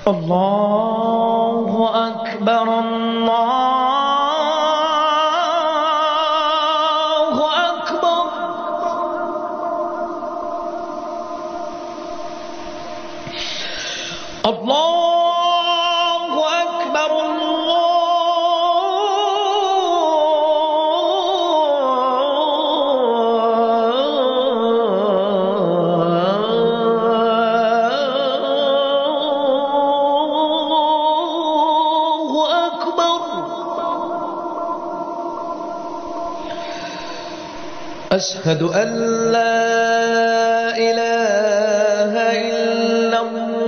الله أكبر الله أكبر. الله أكبر الله أكبر. أشهد أن لا إله إلا الله.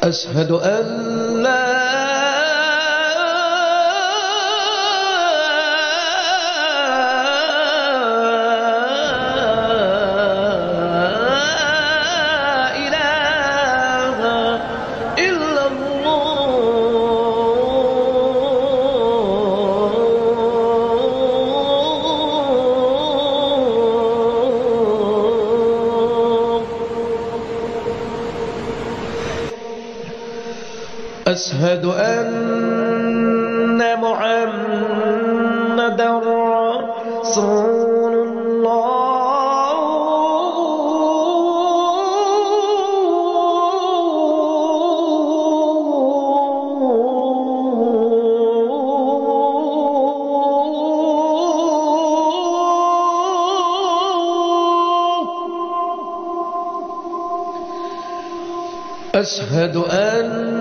أشهد أن لا إله إلا الله. أشهد أن محمدًا رسول الله. أشهد أن